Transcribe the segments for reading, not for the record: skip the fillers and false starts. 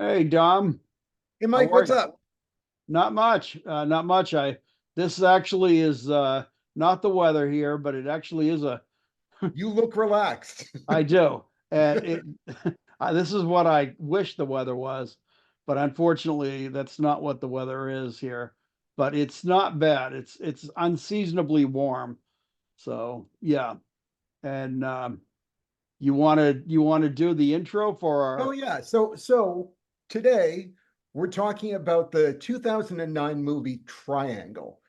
Hey, Dom, Hey how Mike, are what's you? up? Not much. Not much. This actually is not the weather here, but it actually is a You look relaxed. I do. And it this is what I wish the weather was, but unfortunately that's not what the weather is here. But it's not bad. It's unseasonably warm. So, yeah. And you want to do the intro for Oh our yeah. So today we're talking about the 2009 movie Triangle.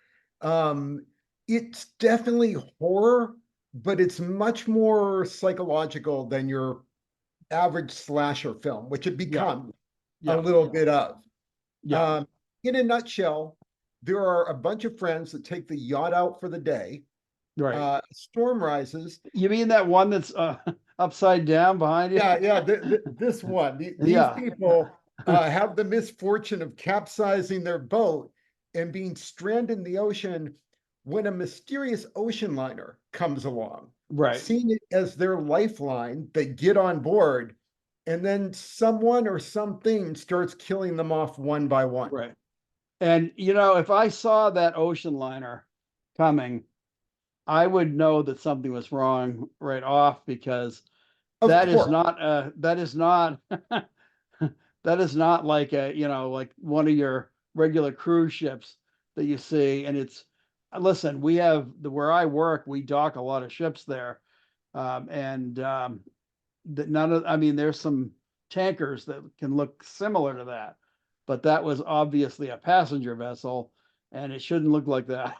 Um, it's definitely horror, but it's much more psychological than your average slasher film, which it yeah, become a yeah, little bit of. yeah. Um, in a nutshell, there are a bunch of friends that take the yacht out for the day. Right. Storm rises. You mean that one that's upside down behind you? Yeah. This one, these Yeah, people have the misfortune of capsizing their boat and being stranded in the ocean when a mysterious ocean liner comes along. right, Seeing it as their lifeline, they get on board, and then someone or something starts killing them off one by one. right. And if I saw that ocean liner coming, I would know that something was wrong right off because Of course. that is not that is not like like one of your regular cruise ships that you see. And it's listen, we have where I work, we dock a lot of ships there. And that none of I mean there's some tankers that can look similar to that, but that was obviously a passenger vessel and it shouldn't look like that.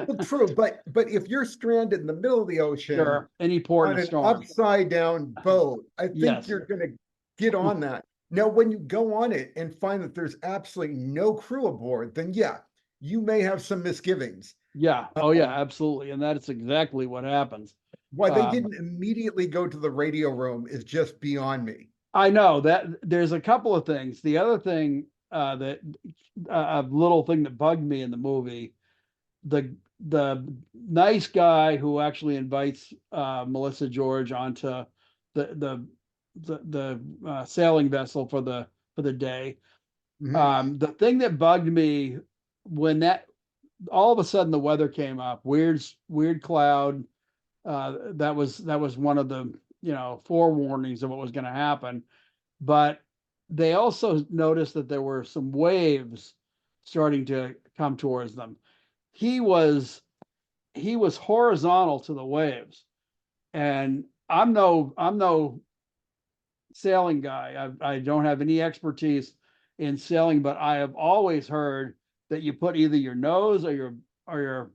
Well, true, but if you're stranded in the middle of the ocean Sure, any port in on a an storm. upside down boat, I think Yes. you're going to get on that. Now, when you go on it and find that there's absolutely no crew aboard, then yeah, you may have some misgivings. Yeah. Oh yeah, Um, absolutely. And that's exactly what happens. why they Um, didn't immediately go to the radio room is just beyond me. I know that there's a couple of things. The other thing that a little thing that bugged me in the movie, the nice guy who actually invites Melissa George onto the sailing vessel for the day. Mhm. The thing that bugged me when that all of a sudden the weather came up, weird cloud. That was one of the forewarnings of what was going to happen. But they also noticed that there were some waves starting to come towards them. He was he was horizontal to the waves, and I'm no sailing guy. I don't have any expertise in sailing, but I have always heard that you put either your nose or your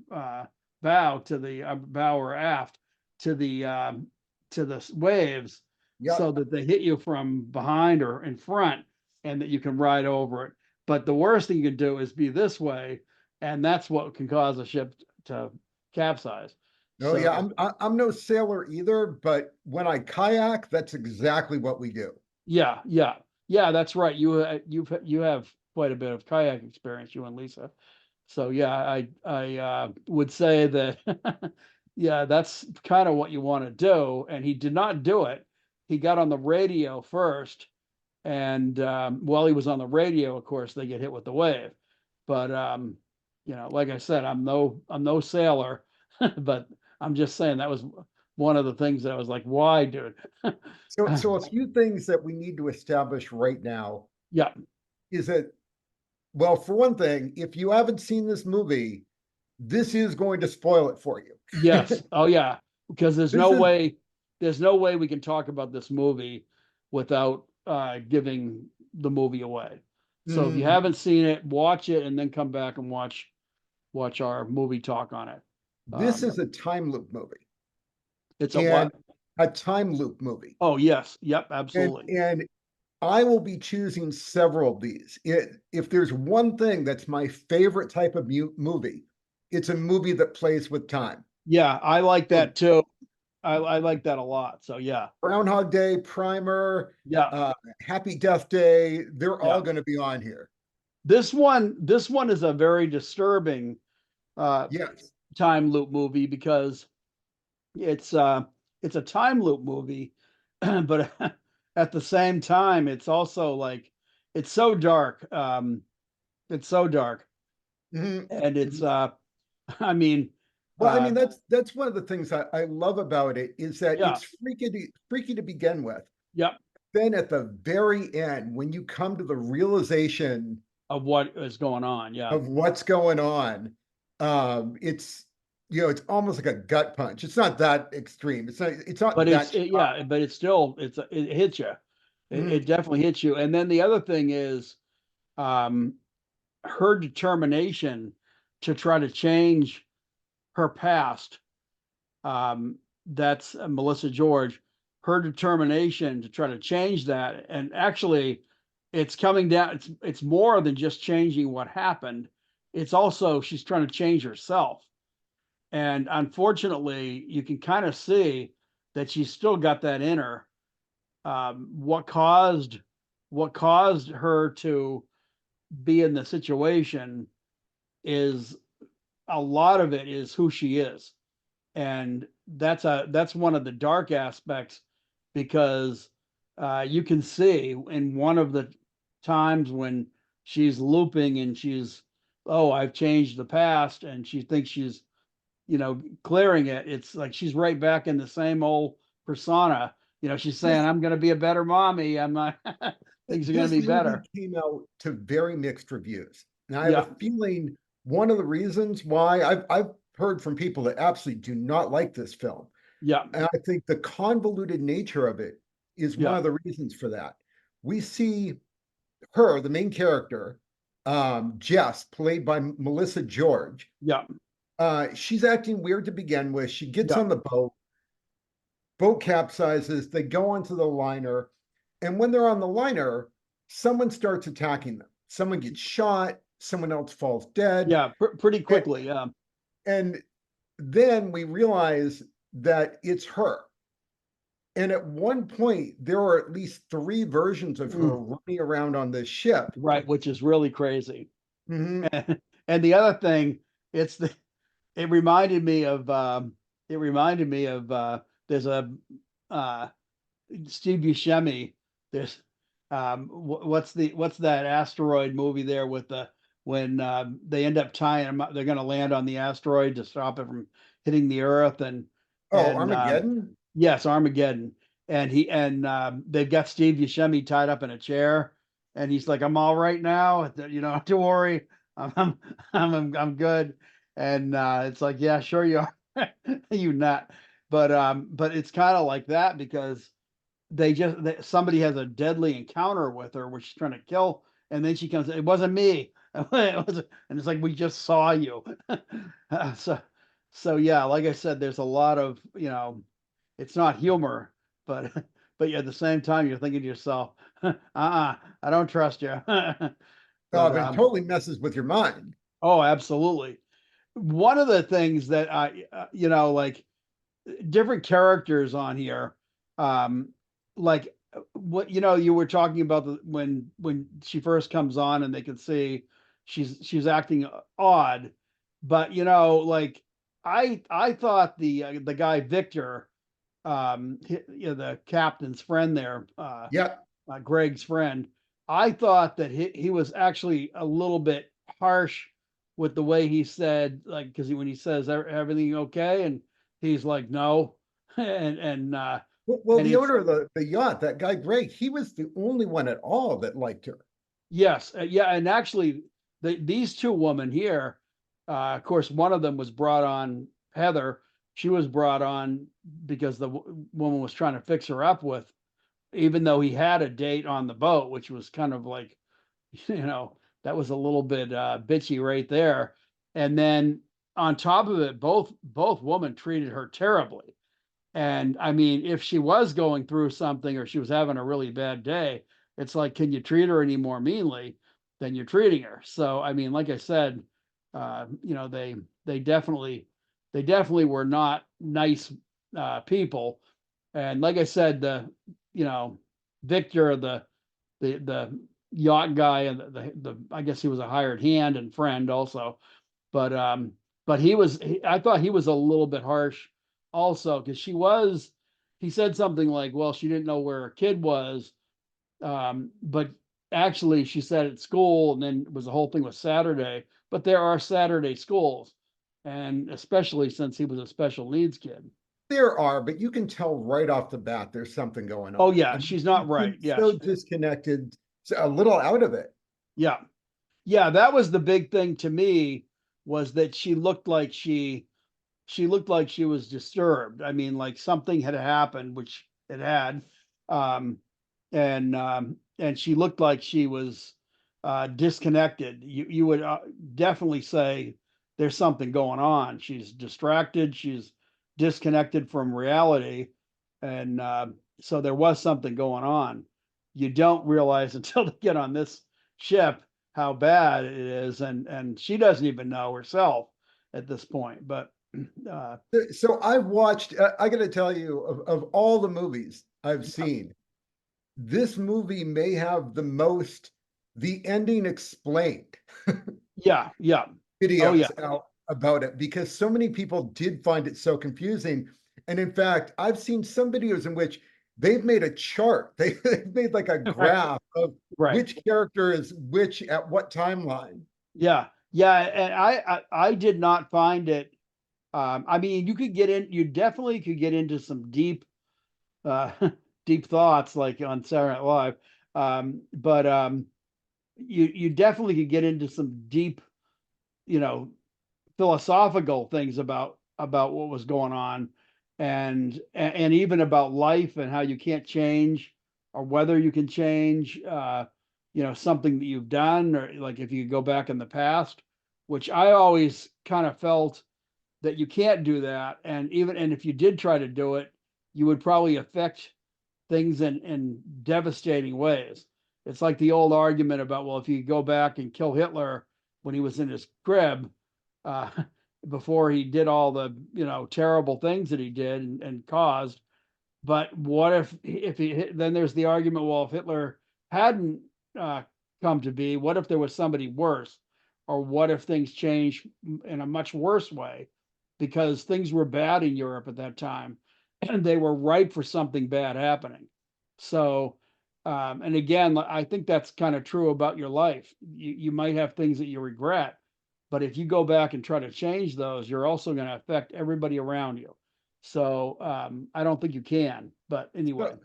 bow to the bow or aft to the waves so Yep. that they hit you from behind or in front and that you can ride over it. But the worst thing you can do is be this way, and that's what can cause a ship to capsize. Oh yeah, So I'm no sailor either, but when I kayak, that's exactly what we do. yeah, yeah, yeah. That's right. You have quite a bit of kayak experience, you and Lisa. So yeah, I would say that yeah, that's kind of what you want to do. And he did not do it. He got on the radio first, and while he was on the radio, of course, they get hit with the wave. But like I said, I'm no sailor, but I'm just saying that was one of the things that I was like, why, dude? So a few things that we need to establish right now Yeah. is that, well, for one thing, if you haven't seen this movie, this is going to spoil it for you. Yes. Oh yeah. Because there's This no is way there's no way we can talk about this movie without giving the movie away. So if you mhm, haven't seen it, watch it and then come back and watch our movie talk on it. this Um, is a time loop movie it's a and what? a time loop movie. Oh yes. Yep, And absolutely. and I will be choosing several of these. If there's one thing that's my favorite type of movie, it's a movie that plays with time. Yeah, I like So that too. I like that a lot. So yeah. Groundhog Day, Primer, Yeah. uh, Happy Death Day, they're all Yeah. going to be on here. This one is a very disturbing uh Yes. time loop movie because it's uh it's a time loop movie, but at the same time, it's also like it's so dark. It's so dark, Mhm. and it's Mhm. I mean, Well, I mean, uh, that's one of the things I love about it is that yeah, it's freaky to begin with. yep, Then at the very end, when you come to the realization of what is going on. Yeah, of what's going on, it's it's almost like a gut punch. It's not that extreme. It's not but that yeah, but it's still it hits you. It Mhm. definitely hits you. And then the other thing is, um, her determination to try to change her past. That's Melissa George. Her determination to try to change that, and actually, it's coming down. It's more than just changing what happened. It's also she's trying to change herself, and unfortunately, you can kind of see that she's still got that in her. What caused her to be in the situation is a lot of it is who she is, and that's one of the dark aspects because you can see in one of the times when she's looping and she's, oh, I've changed the past, and she thinks she's, clearing it. It's like she's right back in the same old persona. She's saying, This I'm going to be a better mommy. I'm not, things are going to this be movie better. came out to very mixed reviews, and I have Yeah, a feeling one of the reasons why I've heard from people that absolutely do not like this film. yeah, And I think the convoluted nature of it is one yeah, of the reasons for that. We see her, the main character, Jess, played by Melissa George. yeah, She's acting weird to begin with. She gets yeah, on the boat capsizes, they go onto the liner, and when they're on the liner, someone starts attacking them. Someone gets shot, someone else falls dead, yeah, pretty quickly. Yeah, and then we realize that it's her. And at one point, there are at least three versions of her mm, running around on this ship. right, which is really crazy. Mhm. And the other thing, it's the it reminded me of there's a uh Steve Buscemi. There's what's that asteroid movie there with the when they end up tying them up, they're going to land on the asteroid to stop it from hitting the Earth, Oh, and Armageddon? yes, Armageddon, and they've got Steve Buscemi tied up in a chair, and he's like, "I'm all right now, don't you worry, I'm I'm I'm good," and it's like, "Yeah, sure you are, you nut," but it's kind of like that because somebody has a deadly encounter with her where she's trying to kill, and then she comes, it wasn't me. And it's like, we just saw you. so yeah, like I said, there's a lot of, it's not humor, but but at the same time you're thinking to yourself, I don't trust you. Oh, but but it totally messes with your mind. oh, absolutely. One of the things that I like, different characters on here. Um, like what you were talking about when she first comes on and they can see she's acting odd, but like I thought the guy Victor, the captain's friend there, Yep. Greg's friend, I thought that he was actually a little bit harsh with the way he said, like, because when he says everything okay, and he's like no, and Well, and the it's owner of the yacht, that guy Greg, he was the only one at all that liked her. yes, yeah, and actually these two women here, of course, one of them was brought on, Heather. She was brought on because the woman was trying to fix her up with, even though he had a date on the boat, which was kind of like, that was a little bit bitchy right there. And then on top of it, both women treated her terribly. And I mean, if she was going through something or she was having a really bad day, it's like, can you treat her any more meanly than you're treating her? So I mean, like I said, they definitely were not nice people. And like I said, you know Victor, the yacht guy, and the I guess he was a hired hand and friend also, but I thought he was a little bit harsh also, because he said something like, well, she didn't know where her kid was, but actually she said at school, and then it was the whole thing was Saturday, but there are Saturday schools, and especially since he was a special needs kid. There are, but you can tell right off the bat there's something going Oh on. yeah, I mean, she's she not right. seems Yeah, so disconnected, a little out of it. yeah, yeah. That was the big thing to me, was that she looked like she was disturbed. I mean, like something had happened, which it had, um, and she looked like she was disconnected. You would definitely say there's something going on. She's distracted. She's disconnected from reality, and so there was something going on. You don't realize until they get on this ship how bad it is, and she doesn't even know herself at this point. But uh, So I've watched, I got to tell you, of all the movies I've seen, this movie may have the most the ending explained yeah, yeah, oh yeah, videos out about it because so many people did find it so confusing. And in fact, I've seen some videos in which they've made a chart. They've made like a right, graph of right, which character is which at what timeline. yeah, yeah. And I did not find it. I mean, you could get in. You definitely could get into some deep, uh, deep thoughts like on Saturday Night Live. But you definitely could get into some deep, you know, philosophical things about what was going on, and even about life and how you can't change, or whether you can change, something that you've done, or like if you go back in the past, which I always kind of felt that you can't do that, and if you did try to do it, you would probably affect things in devastating ways. It's like the old argument about, well, if you go back and kill Hitler when he was in his crib, uh, before he did all the terrible things that he did and caused. But what if he then there's the argument, well, if Hitler hadn't uh, come to be, what if there was somebody worse, or what if things changed in a much worse way, because things were bad in Europe at that time, and they were ripe for something bad happening. So, and again, I think that's kind of true about your life. You might have things that you regret, but if you go back and try to change those, you're also going to affect everybody around you. So I don't think you can. But anyway, So,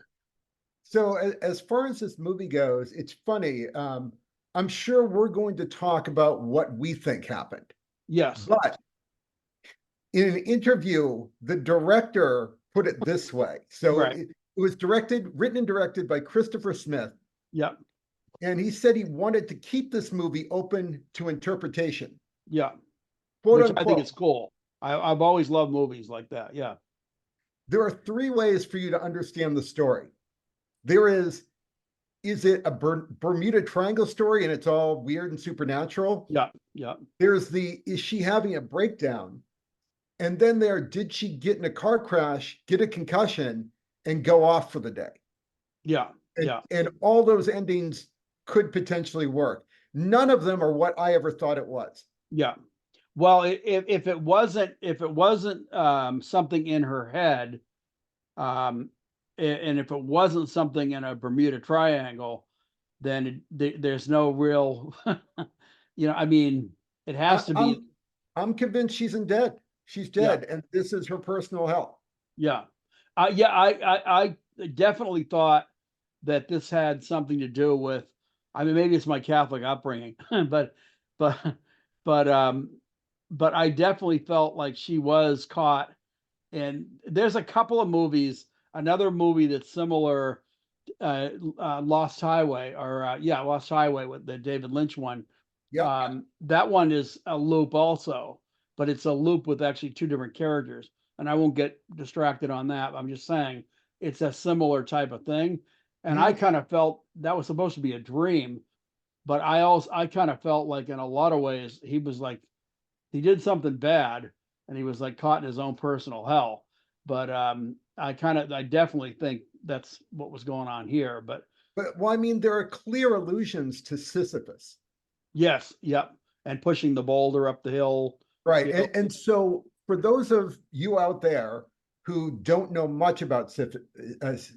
so as far as this movie goes, it's funny. I'm sure we're going to talk about what we think happened, yes, but in an interview, the director put it this way. So right, it was directed, written and directed by Christopher Smith. yeah, And he said he wanted to keep this movie open to interpretation, yeah, quote which I think is unquote. cool. I've always loved movies like that. Yeah, There are three ways for you to understand the story. There is it a Bermuda Triangle story and it's all weird and supernatural? yeah, yeah, There's is she having a breakdown? And then did she get in a car crash, get a concussion, and go off for the day? yeah, And, yeah, and all those endings could potentially work. None of them are what I ever thought it was. yeah. Well, if it wasn't something in her head, um, and if it wasn't something in a Bermuda Triangle, then there's no real, I mean, it has I, to be, I'm convinced she's yeah, dead, and this is her personal hell. yeah, yeah. I definitely thought that this had something to do with. I mean, maybe it's my Catholic upbringing, but but um, but I definitely felt like she was caught. And there's a couple of movies, another movie that's similar, Lost Highway, or yeah, Lost Highway, with the David Lynch one. Yep. That one is a loop also, but it's a loop with actually two different characters. And I won't get distracted on that. I'm just saying it's a similar type of thing. And I Mhm. kind of felt that was supposed to be a dream, but I kind of felt like in a lot of ways he was like he did something bad, and he was like caught in his own personal hell. But I definitely think that's what was going on here. But But well, I mean, there are clear allusions to Sisyphus, yes, yep, and pushing the boulder up the hill. right? You know, And so, for those of you out there who don't know much about Sisyphus,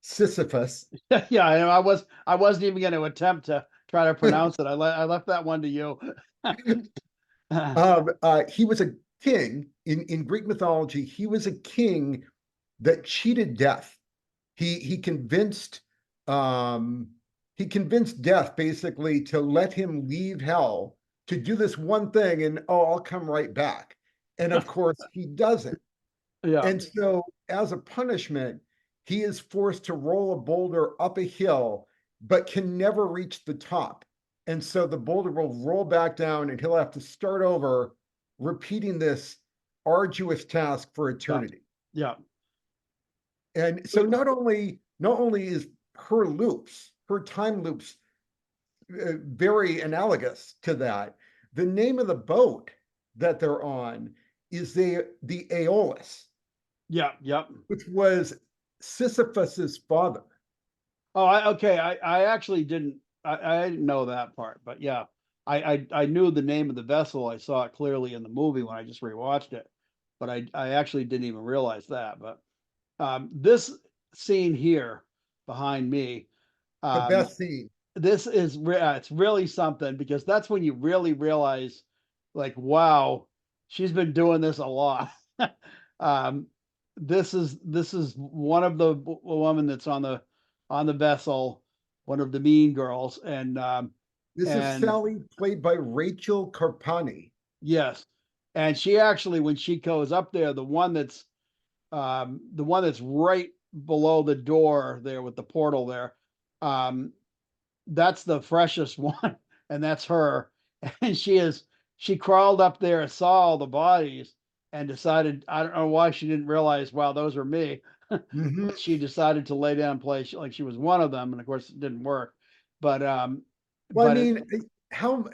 Sisyphus. Yeah, I wasn't even going to attempt to try to pronounce it. I left that one to you. He was a king in Greek mythology. He was a king that cheated death. He convinced um, he convinced death basically to let him leave hell to do this one thing, and oh, I'll come right back. And of course, he doesn't. Yeah, And so, as a punishment, he is forced to roll a boulder up a hill, but can never reach the top. And so the boulder will roll back down, and he'll have to start over, repeating this arduous task for yeah, eternity. yeah, And so not only is her time loops very analogous to that. The name of the boat that they're on is the Aeolus, yeah, yeah. which was Sisyphus's father. Oh, okay. I actually didn't. I didn't know that part, but yeah, I knew the name of the vessel. I saw it clearly in the movie when I just rewatched it, but I actually didn't even realize that. But this scene here behind me, The um, best scene. this is it's really something because that's when you really realize, like, wow, she's been doing this a lot. um, this is one of the woman that's on the vessel, one of the mean girls, This is and Sally, played by Rachel Carpani. yes, and she actually when she goes up there, the one that's right below the door there with the portal there, um, that's the freshest one, and that's her. And she crawled up there and saw all the bodies and decided I don't know why she didn't realize wow those are me, Mm-hmm. but she decided to lay down and play like she was one of them, and of course it didn't work. But Well, I but it mean, how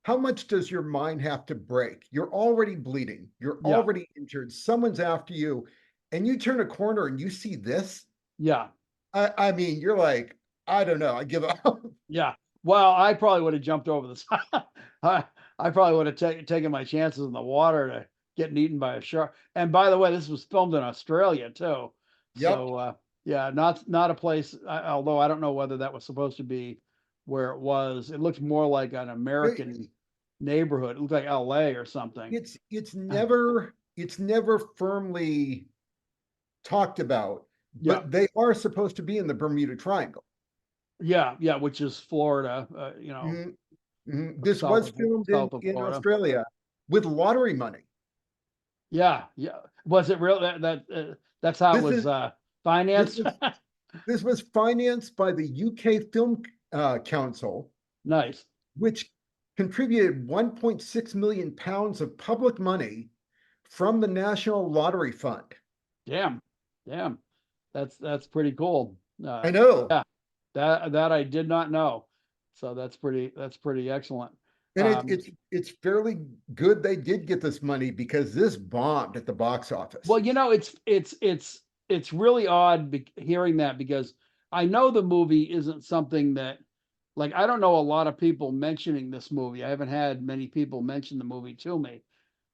how much does your mind have to break? You're already bleeding. You're yeah already injured. Someone's after you, and you turn a corner and you see this. yeah I mean, you're like, I don't know. I give up. yeah. Well, I probably would have jumped over the side. I, I probably would have taken my chances in the water to getting eaten by a shark. And by the way, this was filmed in Australia too. Yep. So yeah, not a place. Although I don't know whether that was supposed to be where it was. It looked more like an American neighborhood. It looked like L.A. or something. It's never firmly talked about, Yeah, but they are supposed to be in the Bermuda Triangle. yeah, yeah. Which is Florida. Mhm, mhm. This South was of filmed in, south of in Florida. Australia with lottery money. Yeah, yeah. Was it real? That's how it This was is this financed. was this was financed by the UK Film Council, Nice. which contributed 1.6 million pounds of public money from the National Lottery Fund. Damn, damn. That's pretty cool. I know. Yeah, that I did not know. So that's pretty excellent. And it, Um, it's it's fairly good they did get this money because this bombed at the box well, office. it's really odd hearing that because I know the movie isn't something that like I don't know a lot of people mentioning this movie. I haven't had many people mention the movie to me.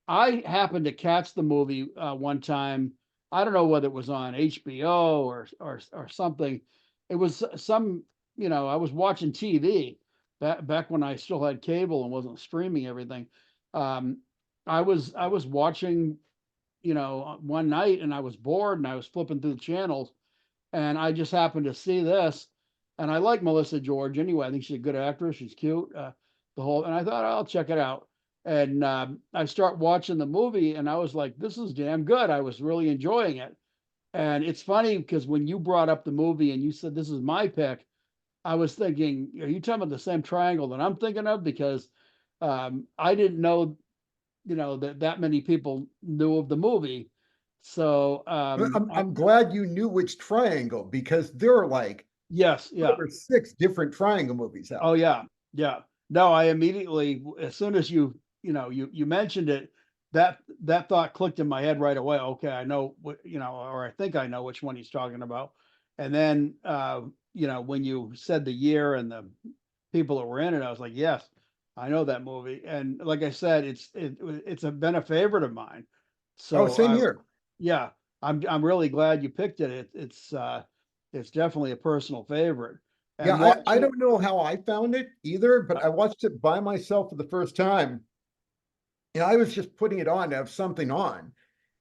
I happened to catch the movie one time. I don't know whether it was on HBO or something. It was some, I was watching TV back when I still had cable and wasn't streaming everything. Um, I was watching, one night and I was bored and I was flipping through the channels and I just happened to see this, and I like Melissa George anyway. I think she's a good actress. She's cute. And I thought I'll check it out. And I start watching the movie, and I was like, "This is damn good." I was really enjoying it. And it's funny because when you brought up the movie and you said this is my pick, I was thinking, are you talking about the same triangle that I'm thinking of? Because I didn't know, that many people knew of the movie. So I'm glad you knew which triangle because there are like yes, five yeah. or six different triangle movies Oh out there. yeah, yeah. No, I immediately, as soon as you mentioned it, that thought clicked in my head right away. Okay, I know what or I think I know which one he's talking about. And then when you said the year and the people that were in it, I was like, yes, I know that movie. And like I said, it's been a favorite of mine. Oh, So same here. yeah, I'm really glad you picked it. it's definitely a personal favorite. Yeah, And I watching, don't know how I found it either, but I watched it by myself for the first time. And I was just putting it on to have something on.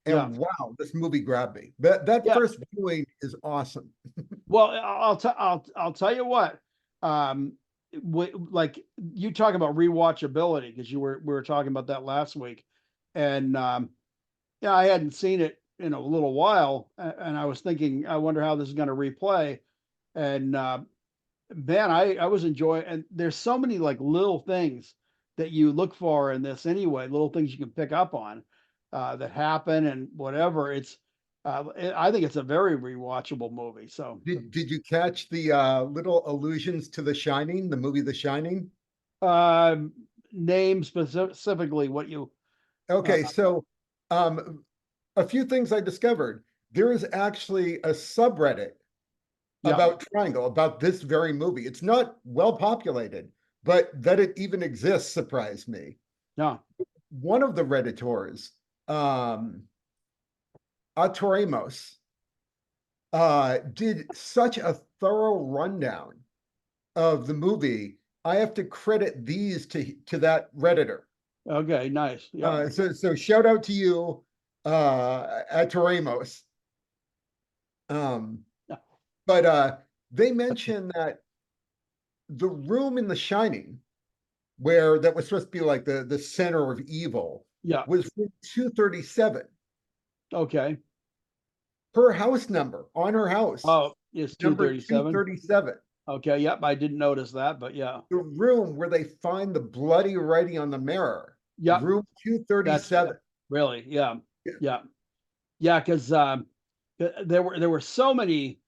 yeah, And wow, this movie grabbed me. That yeah. first viewing is awesome. Well, I'll tell you what. Um, like you talk about rewatchability because we were talking about that last week, and yeah, I hadn't seen it in a little while, and I was thinking, I wonder how this is going to replay. And man, I was enjoying, and there's so many like little things that you look for in this anyway, little things you can pick up on that happen and whatever. I think it's a very rewatchable movie. So, Did you catch the little allusions to The Shining, the movie The Shining? uh, name specifically what you, uh, Okay, so um, a few things I discovered. There is actually a subreddit yeah, about Triangle, about this very movie. It's not well populated, but that it even exists surprised me. no, One of the Redditors, um, Atoremos, did such a thorough rundown of the movie. I have to credit these to that Redditor. okay, nice, yeah, So shout out to you, Atoremos. Um, yeah, but they mention that the room in The Shining, where that was supposed to be like the center of evil, yeah, was room 237. okay. Her house number on her house, Oh, it's number 237. 237. Okay, yep, I didn't notice that, but yeah, The room where they find the bloody writing on the mirror, yep, room that's 237. really, yeah, yeah. Yeah, because there were so many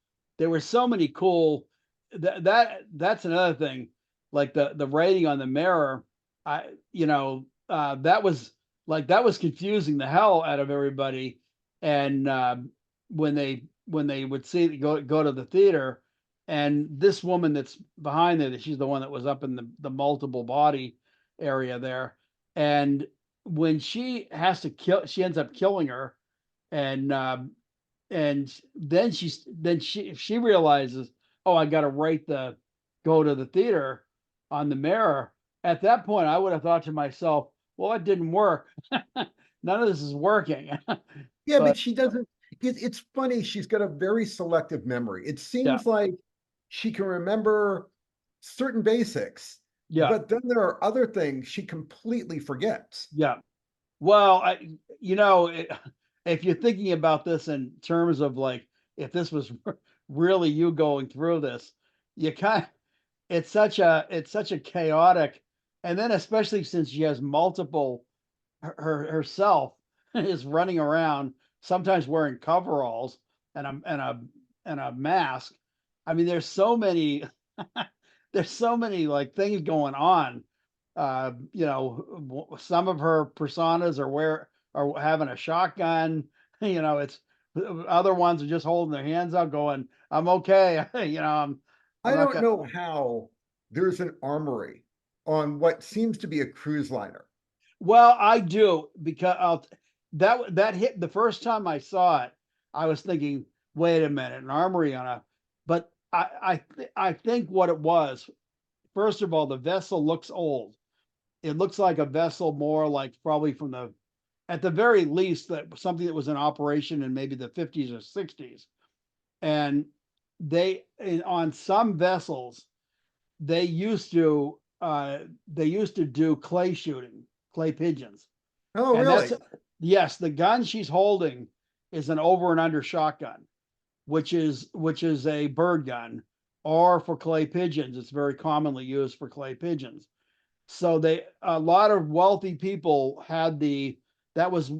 cool that's another thing. Like the rating on the mirror, I that was confusing the hell out of everybody. And when they would see go to the theater, and this woman that's behind there, that she's the one that was up in the multiple body area there, and when she has to kill, she ends up killing her, and then she realizes, oh, I got to write the go to the theater on the mirror. At that point, I would have thought to myself, well, it didn't work. None of this is working. Yeah, But but she doesn't. It's funny. She's got a very selective memory. It yeah, seems like she can remember certain basics, yeah, but then there are other things she completely forgets. yeah. Well, if you're thinking about this in terms of like if this was really you going through this, you kind it's such a chaotic, and then especially since she has multiple herself is running around, sometimes wearing coveralls and a mask. I mean, there's so many there's so many like things going on. Some of her personas are having a shotgun. It's other ones are just holding their hands up, going, "I'm okay." I'm I not don't gonna. know how there's an armory on what seems to be a cruise liner. Well, I do because that hit the first time I saw it. I was thinking, wait a minute, an armory on a. But I think what it was. First of all, the vessel looks old. It looks like a vessel more like probably from the, at the very least, that something that was in operation in maybe the 50s or 60s. And on some vessels they used to do clay shooting, clay pigeons. Oh, And that's, really? yes, the gun she's holding is an over and under shotgun, which is a bird gun, or for clay pigeons, it's very commonly used for clay pigeons. So a lot of wealthy people had that was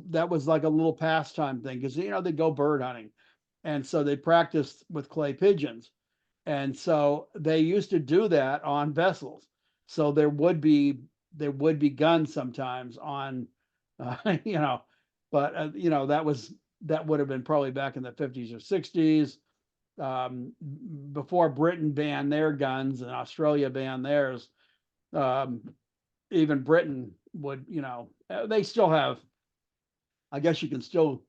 like a little pastime thing, because they go bird hunting, and so they practiced with clay pigeons, and so they used to do that on vessels. So there would be guns sometimes on, you know, but that would have been probably back in the 50s or 60s, before Britain banned their guns and Australia banned theirs. Um, Even Britain would, they still have. I guess you can still,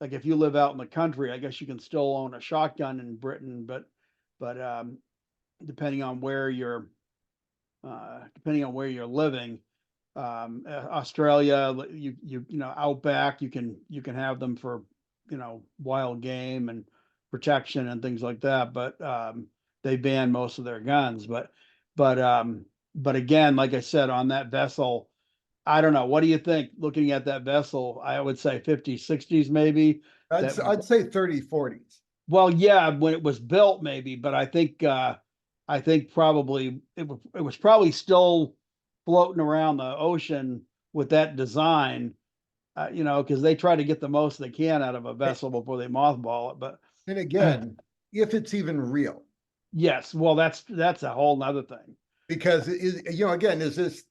like if you live out in the country, I guess you can still own a shotgun in Britain, but but depending on where you're depending on where you're living. Australia, you know, outback, you can have them for, you know, wild game and protection and things like that. But they ban most of their guns. But but again, like I said, on that vessel, I don't know. What do you think? Looking at that vessel, I would say 50s, 60s maybe. That I'd say 30, 40s. well, yeah, when it was built, maybe, but I think probably it was probably still floating around the ocean with that design, you know, because they try to get the most they can out of a vessel before they mothball it. But And again, if it's even real, yes, well, that's a whole nother thing. because again, is this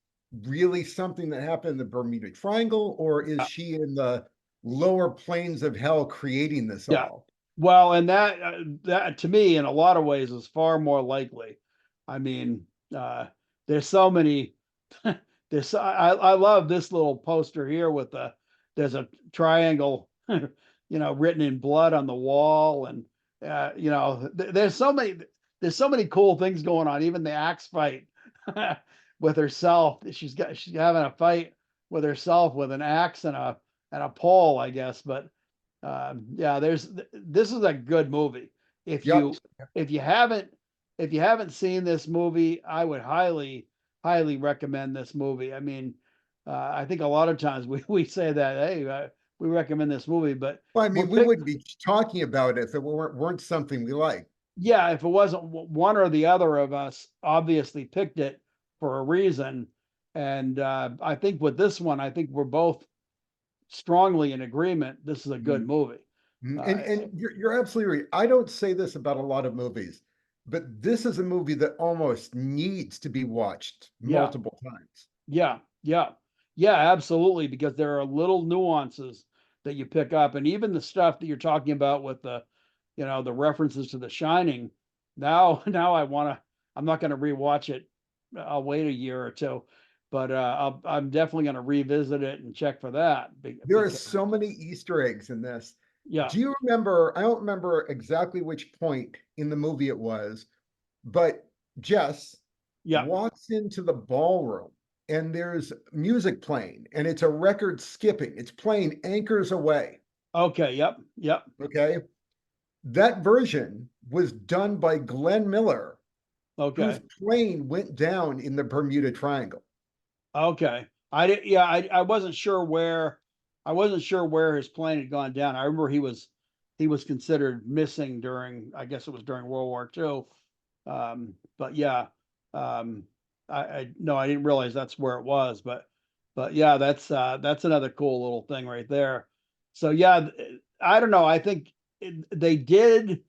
really something that happened in the Bermuda Triangle, or is Uh, she in the lower planes of hell creating this yeah, all? well, and that to me, in a lot of ways, is far more likely. I mean, there's so many. I love this little poster here with there's a triangle, you know, written in blood on the wall, and you know, there's so many cool things going on. Even the axe fight with herself. She's having a fight with herself with an axe and a pole, I guess. But yeah, this is a good movie. If Yep. you if you haven't if you haven't seen this movie, I would highly recommend this movie. I mean, I think a lot of times we say that, hey, we recommend this movie, but Well, I we're mean, we pick wouldn't be talking about it if it weren't something we like. yeah, if it wasn't one or the other of us, obviously picked it for a reason. And I think with this one, I think we're both strongly in agreement. This is a good Mhm. movie. And Uh, you're absolutely right. I don't say this about a lot of movies, but this is a movie that almost needs to be watched yeah, multiple times. Yeah, yeah, yeah, absolutely. Because there are little nuances that you pick up, and even the stuff that you're talking about with the, you know, the references to The Shining. Now, now I'm not going to rewatch it. I'll wait a year or two, but I'm definitely going to revisit it and check for that. There are Because so many Easter eggs in this. yeah, Do you remember? I don't remember exactly which point in the movie it was, but Jess yeah, walks into the ballroom and there's music playing and it's a record skipping. It's playing Anchors Away. okay, yep, yep, Okay. That version was done by Glenn Miller, whose okay. plane went down in the Bermuda Triangle. Okay. I did, yeah, I wasn't sure where his plane had gone down. I remember he was considered missing during, I guess it was during World War II. But yeah, um, I no, I didn't realize that's where it was, but yeah, that's another cool little thing right there. So yeah, I don't know. I think they did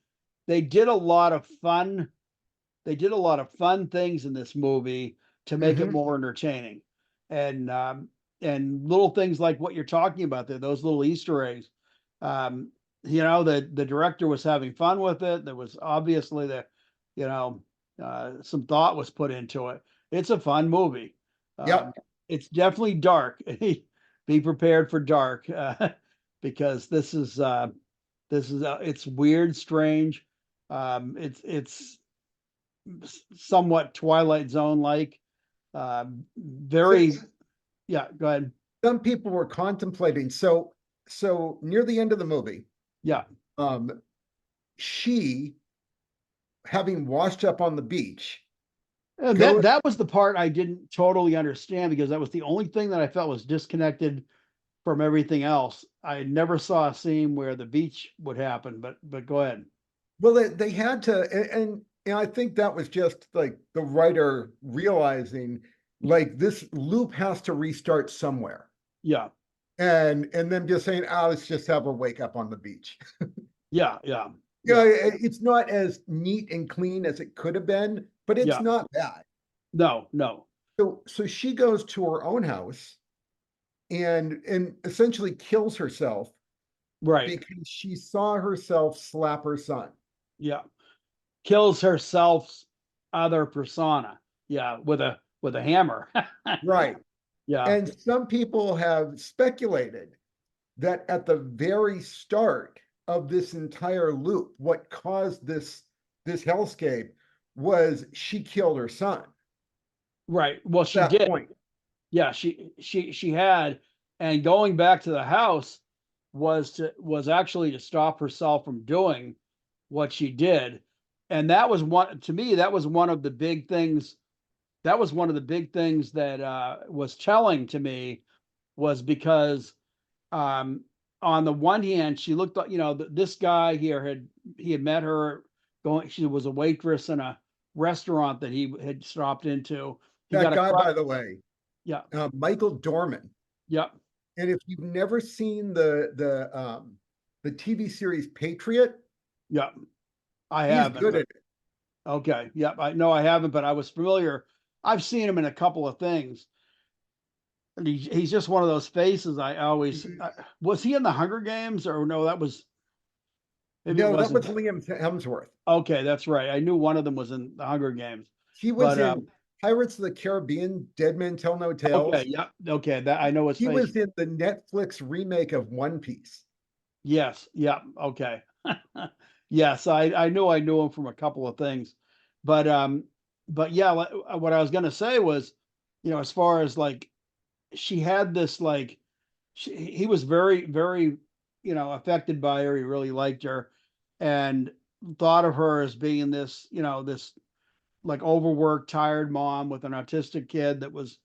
a lot of fun they did a lot of fun things in this movie to make it Mm-hmm. more entertaining, and little things like what you're talking about there, those little Easter eggs. Um, you know, the director was having fun with it. There was obviously you know, some thought was put into it. It's a fun movie. Um, Yep. it's definitely dark. Be prepared for dark because this is it's weird, strange. It's somewhat Twilight Zone like. So, Very, yeah. Go ahead. some people were contemplating. So near the end of the movie, Yeah, um, she, having washed up on the beach, and go that was the part I didn't totally understand because that was the only thing that I felt was disconnected from everything else. I never saw a scene where the beach would happen, but go ahead. well, they had to, and I think that was just like the writer realizing like this loop has to restart somewhere, Yeah, and them just saying, "Oh, let's just have her wake up on the beach." yeah, yeah, Yeah, yeah, it's not as neat and clean as it could have been, but it's yeah. not bad. No, no. So she goes to her own house and essentially kills herself Right. because she saw herself slap her son. Yeah. Kills herself's other persona. Yeah, with a hammer. Right. Yeah, And some people have speculated that at the very start of this entire loop, what caused this this hellscape was she killed her son at Right. Well, she that did. point. Yeah, she had, and going back to the house was actually to stop herself from doing what she did. And that was one to me, that was one of the big things. That was one of the big things that was telling to me was because um on the one hand, she looked like, this guy here he had met her going, she was a waitress in a restaurant that he had stopped into. He That got a guy, crush. by the way, Yeah, Michael Dorman. yeah, And if you've never seen the TV series Patriot, yeah. I he's haven't, good but at it. okay. Yep. I know I haven't, but I was familiar. I've seen him in a couple of things. And he's just one of those faces I always was he in the Hunger Games or no, that was maybe it No, that wasn't. was Liam Hemsworth. Okay, that's right. I knew one of them was in the Hunger Games. He was But in Pirates of the Caribbean, Dead Men Tell No okay, Tales. yep. Okay, that I know his He face. was in the Netflix remake of One Piece. Yes, yeah, okay. Yes, I knew him from a couple of things. But yeah, what I was gonna say was, as far as like she had this like he was very, very, affected by her. He really liked her and thought of her as being this, this like overworked, tired mom with an autistic kid that was,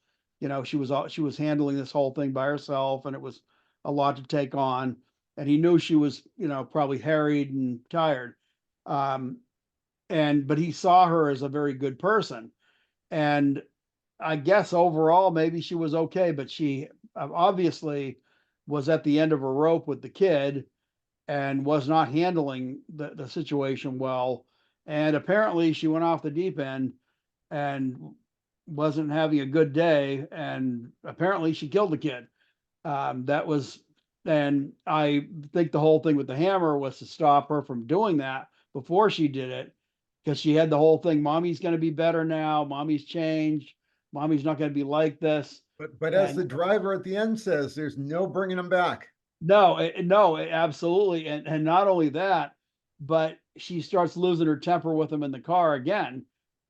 she was handling this whole thing by herself, and it was a lot to take on. And he knew she was, probably harried and tired. Um, and but he saw her as a very good person. And I guess overall, maybe she was okay, but she obviously was at the end of her rope with the kid and was not handling the situation well. And apparently, she went off the deep end and wasn't having a good day. And apparently, she killed the kid. That was, and I think the whole thing with the hammer was to stop her from doing that before she did it, because she had the whole thing. Mommy's going to be better now. Mommy's changed. Mommy's not going to be like this. But as And the driver at the end says, there's no bringing him back. no, no, absolutely. And not only that, but she starts losing her temper with him in the car again.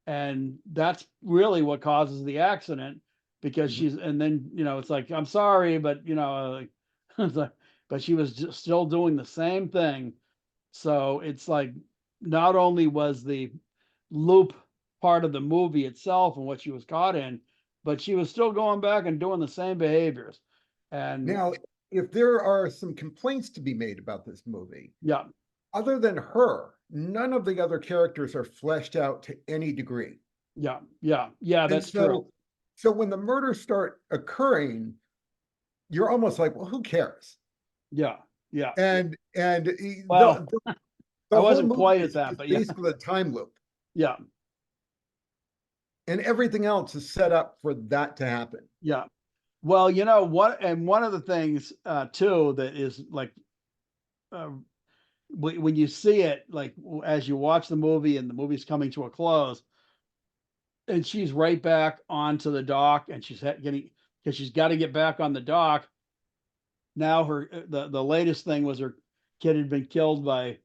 And that's really what causes the accident because Mhm. and then, it's like, I'm sorry, but, like, it's like, but she was just still doing the same thing. So it's like, not only was the loop part of the movie itself and what she was caught in, but she was still going back and doing the same behaviors. And Now, if there are some complaints to be made about this movie, yeah, other than her, none of the other characters are fleshed out to any degree. yeah, yeah, yeah, And that's true. so when the murders start occurring, you're almost like, well, who cares? Yeah, yeah. And Well, I the whole wasn't movie quite at is that, but yeah, basically a time loop, yeah, and everything else is set up for that to happen. yeah. Well, what, and one of the things too that is like uh, when you see it, like as you watch the movie and the movie's coming to a close, and she's right back onto the dock, and she's getting because she's got to get back on the dock. Now the latest thing was her kid had been killed by,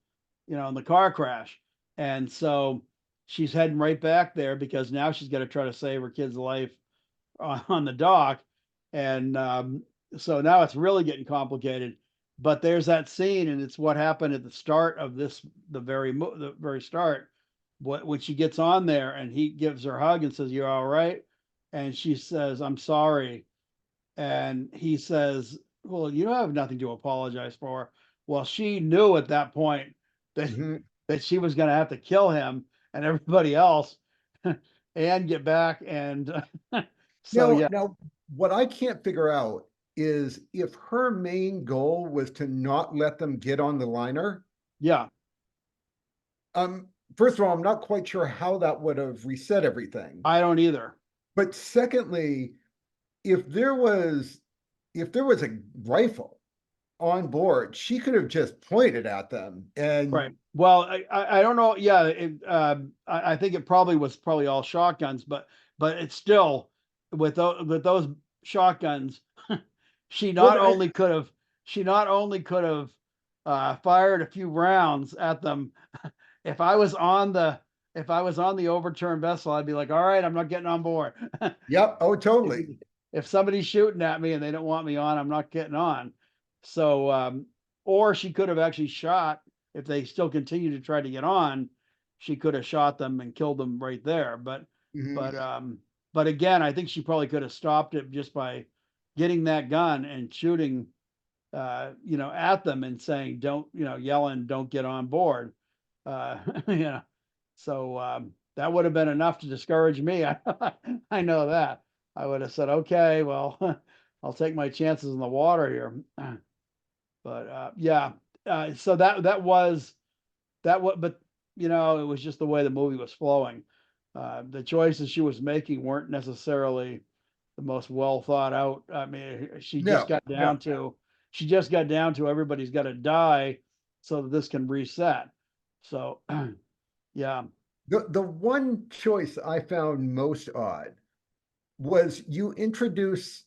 in the car crash, and so she's heading right back there because now she's got to try to save her kid's life on the dock. And so now it's really getting complicated. But there's that scene, and it's what happened at the start of this, the very start. When she gets on there, and he gives her a hug and says, "You're all right," and she says, "I'm sorry," and he says, "Well, you have nothing to apologize for." Well, she knew at that point that Mhm. she was going to have to kill him and everybody else, and get back. And so yeah, Now, what I can't figure out is if her main goal was to not let them get on the liner. yeah, First of all, I'm not quite sure how that would have reset everything. I don't either. But secondly, if there was if there was a rifle on board, she could have just pointed at them Right. and Well, I don't know. Yeah, I think it probably all shotguns, but it's still with those shotguns, she well, not only could have fired a few rounds at them if I was on the if I was on the overturned vessel, I'd be like, all right, I'm not getting on board. Yep. Oh, if, totally. if somebody's shooting at me and they don't want me on, I'm not getting on. So, or she could have actually shot if they still continue to try to get on. She could have shot them and killed them right there. Mhm. But, but again, I think she probably could have stopped it just by getting that gun and shooting, at them and saying, don't, yelling, don't get on board. You know, so that would have been enough to discourage me. I know that. I would have said, okay, well, I'll take my chances in the water here. But yeah, so but it was just the way the movie was flowing. The choices she was making weren't necessarily the most well thought out. I mean, No, no. she just got down to everybody's got to die so that this can reset. So yeah, The one choice I found most odd was you introduce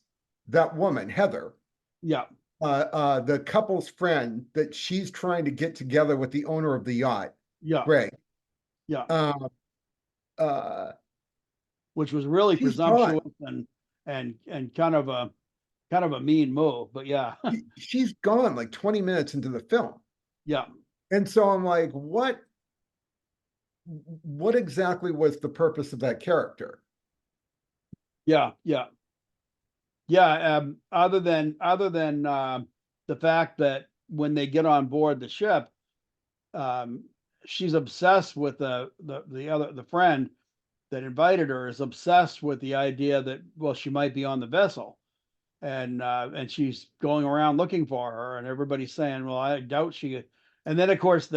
that woman, Heather, yeah, the couple's friend that she's trying to get together with the owner of the yacht, yeah, Greg. yeah, Uh, uh, which was really she's gone. presumptuous and kind of a mean move. But yeah, She's gone like 20 minutes into the film. yeah, And so I'm like, what exactly was the purpose of that character? yeah, yeah, yeah. Other than the fact that when they get on board the ship, um, she's obsessed with the friend that invited her is obsessed with the idea that, well, she might be on the vessel, and she's going around looking for her, and everybody's saying, well, I doubt she. And then of course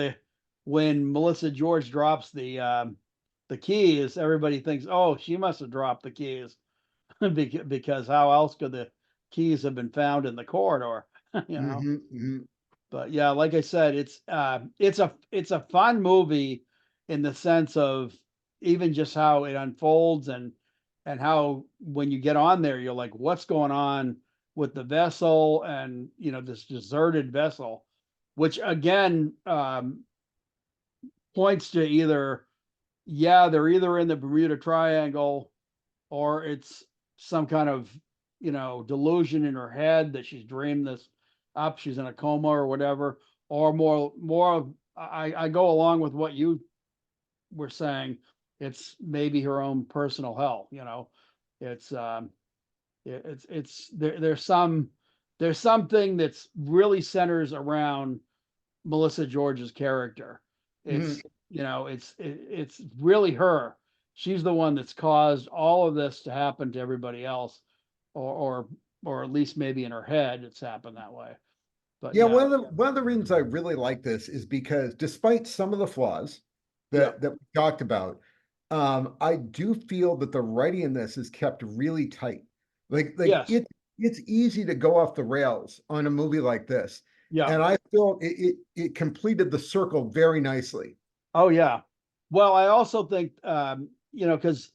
when Melissa George drops the keys, everybody thinks, oh, she must have dropped the keys because how else could the keys have been found in the corridor? you know. Hmm, hmm. But yeah, like I said, it's a fun movie in the sense of even just how it unfolds and how when you get on there, you're like, what's going on with the vessel and this deserted vessel, which again points to either they're either in the Bermuda Triangle or it's some kind of delusion in her head that she's dreamed this up, she's in a coma or whatever, or more I go along with what you were saying, it's maybe her own personal hell. It's it's there's something that's really centers around Melissa George's character. Hmm. It's it's really her. She's the one that's caused all of this to happen to everybody else, or or at least maybe in her head it's happened that way. But Yeah, yeah, one of the reasons I really like this is because despite some of the flaws yeah, that we talked about, I do feel that the writing in this is kept really tight. Like yes, it's easy to go off the rails on a movie like this, yeah, and I feel it completed the circle very nicely. oh yeah. Well, I also think because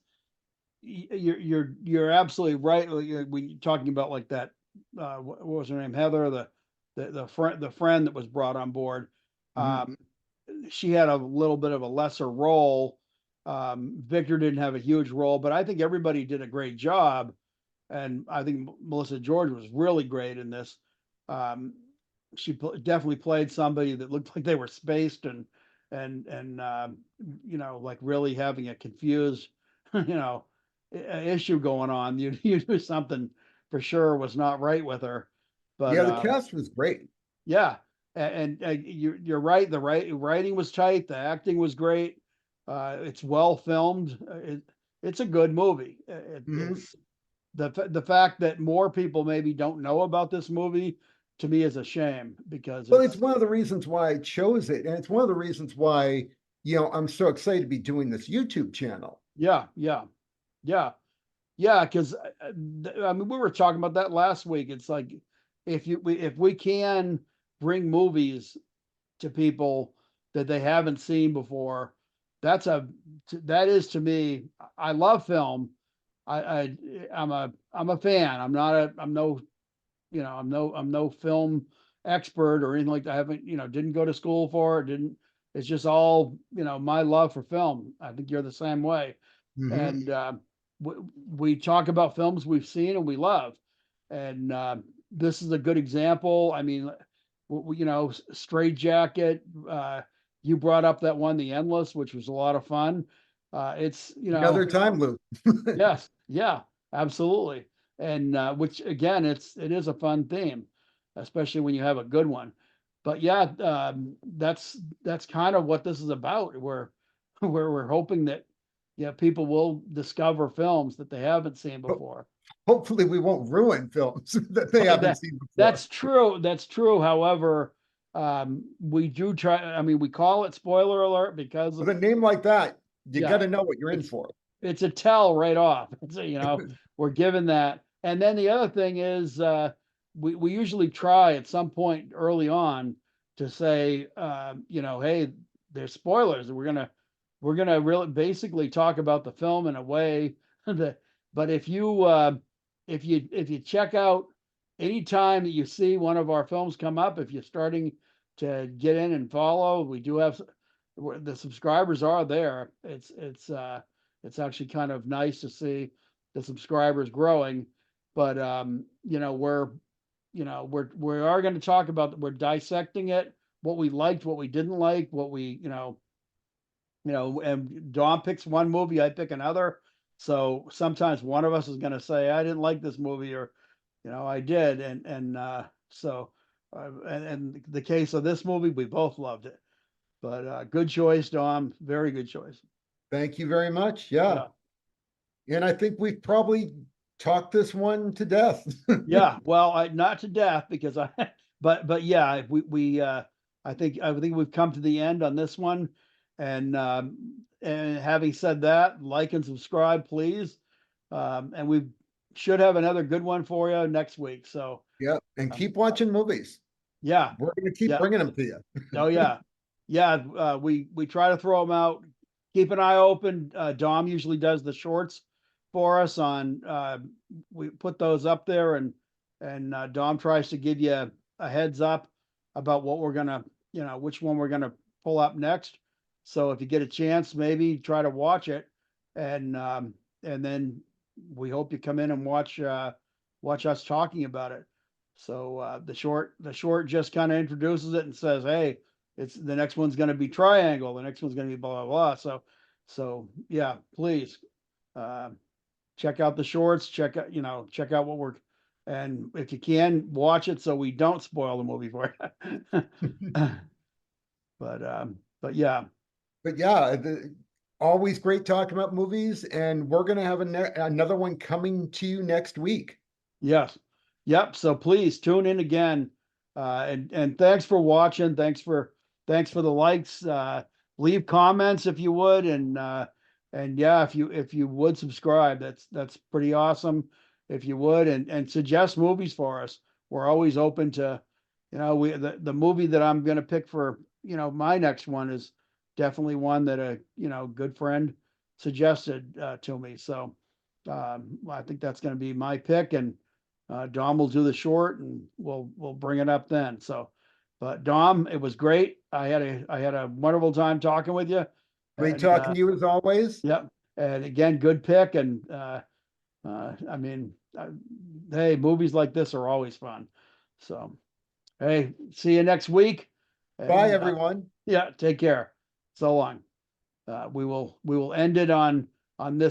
you're absolutely right when you're talking about like that. What was her name? Heather, the friend that was brought on board. Mhm. Um, she had a little bit of a lesser role. Victor didn't have a huge role, but I think everybody did a great job, and I think Melissa George was really great in this. Um, she definitely played somebody that looked like they were spaced and like really having a confused, you know, issue going on. You knew something for sure was not right with her, but Yeah, the cast was great. yeah, and you're right. The writing was tight. The acting was great. It's well filmed. It's a good movie. Mhm. It's the fact that more people maybe don't know about this movie to me is a shame because Well, it's it's one of the reasons why I chose it, and it's one of the reasons why I'm so excited to be doing this YouTube channel. yeah, yeah, yeah, yeah. Because I mean, we were talking about that last week. It's like if we can bring movies to people that they haven't seen before, that's a that is to me. I love film. I I'm a fan. I'm no film expert or anything like that. I haven't didn't go to school for it. Didn't it's just all, my love for film. I think you're the same way. Hmm. And we, we talk about films we've seen and we love. And this is a good example. I mean, Straight Jacket. You brought up that one, The Endless, which was a lot of fun. It's, Another time loop. yes, yeah, absolutely. And which again, it is a fun theme, especially when you have a good one. But yeah, that's kind of what this is about. We're hoping that, yeah, people will discover films that they haven't seen before. Hopefully, we won't ruin films that they haven't That seen before. that's true. That's true. However, we do try. I mean, we call it spoiler alert because, With a name like that, you got yeah, to know what you're in it's for. it's a tell right off. We're given that. And then the other thing is, we usually try at some point early on to say, hey, there's spoilers. We're gonna really basically talk about the film in a way that. But if you check out any time that you see one of our films come up, if you're starting to get in and follow, we do have the subscribers are there. It's actually kind of nice to see the subscribers growing. But we are going to talk about, we're dissecting it, what we liked, what we didn't like, what we and Dawn picks one movie, I pick another. So sometimes one of us is going to say, I didn't like this movie, or I did. And the case of this movie, we both loved it. But good choice, Dom. Very good choice. Thank you very much. Yeah. Yeah. And I think we've probably talked this one to death. Yeah. Well, not to death because but yeah, I think we've come to the end on this one. And having said that, like and subscribe, please. And we should have another good one for you next week. So, Yeah. And um, keep watching movies. yeah, We're going to keep yeah. bringing them to you. Oh yeah, yeah. We try to throw them out. Keep an eye open. Dom usually does the shorts for us on. We put those up there, and Dom tries to give you a heads up about what we're gonna, which one we're gonna pull up next. So if you get a chance, maybe try to watch it, and then we hope you come in and watch us talking about it. So the short just kind of introduces it and says, "Hey, it's the next one's going to be triangle. The next one's going to be blah blah blah." So yeah, please uh, check out the shorts. Check out what we're, and if you can, watch it so we don't spoil the movie for you. But yeah, But yeah, always great talking about movies. And we're going to have another one coming to you next week. yes. Yep. So please tune in again. And thanks for watching. Thanks for the likes. Leave comments if you would, and yeah, if you would subscribe, that's pretty awesome. If you would, and suggest movies for us. We're always open to, the movie that I'm gonna pick for, my next one is definitely one that a good friend suggested to me. So I think that's gonna be my pick, and Dom will do the short, and we'll bring it up then. So, but Dom, it was great. I had a wonderful time talking with you, Great and talking to you as always. yep. And again, good pick. And I mean, hey, movies like this are always fun. So, hey, see you next week. Bye, And everyone. yeah, take care. So long. We will end it on this.